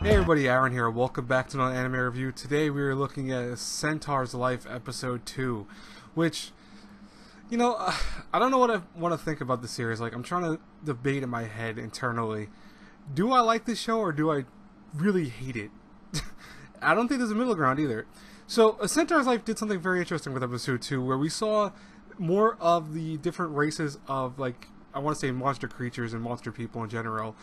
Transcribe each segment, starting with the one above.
Hey everybody, Aaron here. Welcome back to another anime review. Today we are looking at Centaur's Life Episode 2, which, I don't know what I want to think about the series. Like, I'm trying to debate in my head internally. Do I like this show or do I really hate it? I don't think there's a middle ground either. So, Centaur's Life did something very interesting with Episode 2, where we saw more of the different races of, like, I want to say monster creatures and monster people in general.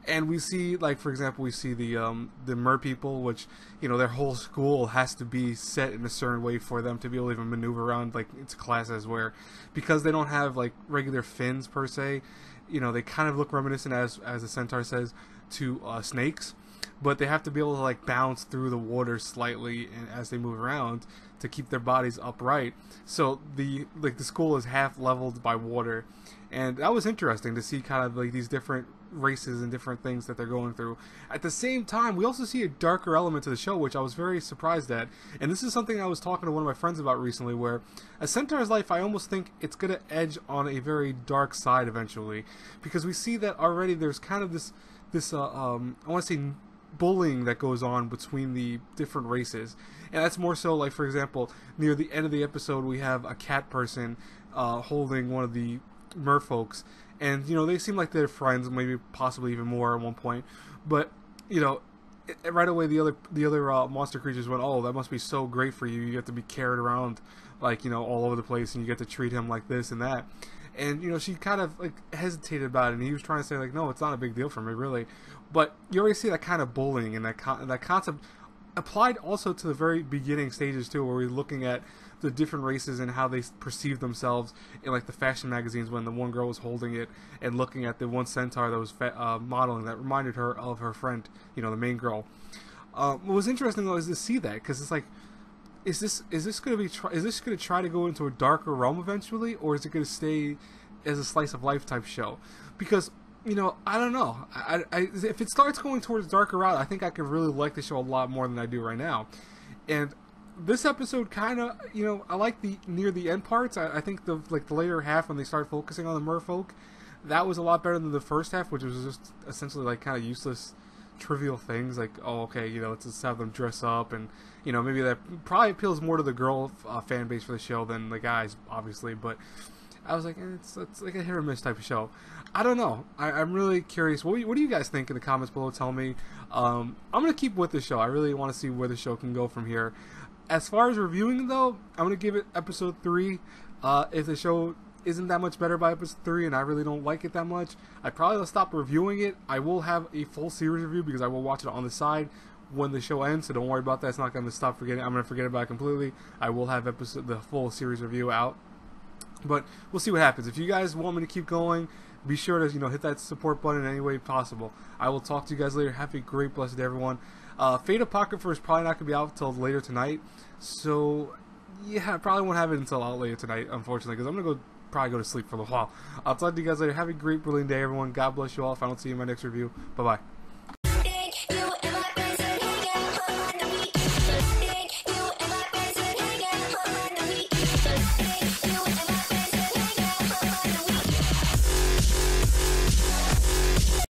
And we see, like, for example, we see the mer people, which, their whole school has to be set in a certain way for them to be able to even maneuver around, like, into classes where, because they don't have, like, regular fins, per se, they kind of look reminiscent, as the Centaur says, to snakes. But they have to be able to, like, bounce through the water slightly as they move around to keep their bodies upright. So, the school is half leveled by water. And that was interesting to see kind of, like, these different races and different things that they're going through. At the same time, we also see a darker element to the show, which I was very surprised at. And this is something I was talking to one of my friends about recently, where A Centaur's Life, I almost think it's going to edge on a very dark side eventually. Because we see that already there's kind of this I want to say, bullying that goes on between the different races. And that's more so, like, for example, near the end of the episode, we have a cat person holding one of the merfolks, and they seem like they're friends, maybe possibly even more at one point. But right away the other monster creatures went, "Oh, that must be so great for you. You get to be carried around, like, all over the place, and you get to treat him like this and that." And she kind of, like, hesitated about it, and he was trying to say, like, "No, it's not a big deal for me, really." But you already see that kind of bullying and that concept applied also to the very beginning stages too, where we're looking at the different races and how they perceive themselves in, like, the fashion magazines, when the one girl was holding it and looking at the one centaur that was modeling that reminded her of her friend, the main girl. What was interesting though is to see that, because it's like, is this going to try to go into a darker realm eventually, or is it going to stay as a slice of life type show? Because I don't know. If it starts going towards darker route, I think I could really like the show a lot more than I do right now. And this episode kind of, I like the near the end parts. I think the later half, when they start focusing on the merfolk, that was a lot better than the first half, which was just essentially, like, kind of useless, trivial things, like, oh, okay, let's just have them dress up, and maybe that probably appeals more to the girl fan base for the show than the guys, obviously. But I was like, it's like a hit or miss type of show. I don't know. I'm really curious. What do you guys think in the comments below? Tell me. I'm gonna keep with the show. I really want to see where the show can go from here. As far as reviewing, though, I'm gonna give it episode 3. If the show isn't that much better by episode 3, and I really don't like it that much, I probably will stop reviewing it. I will have a full series review, because I will watch it on the side when the show ends, so don't worry about that. It's not going to stop forgetting. I'm going to forget about it completely. I will have the full series review out, but we'll see what happens. If you guys want me to keep going, be sure to hit that support button in any way possible. I will talk to you guys later. Have a great, blessed day, everyone. Fate Apocrypha is probably not going to be out until later tonight, so yeah, I probably won't have it until out later tonight, unfortunately, because I'm going to probably go to sleep for a little while. I'll talk to you guys later. Have a great, brilliant day, everyone. God bless you all. If I don't see you in my next review, bye-bye.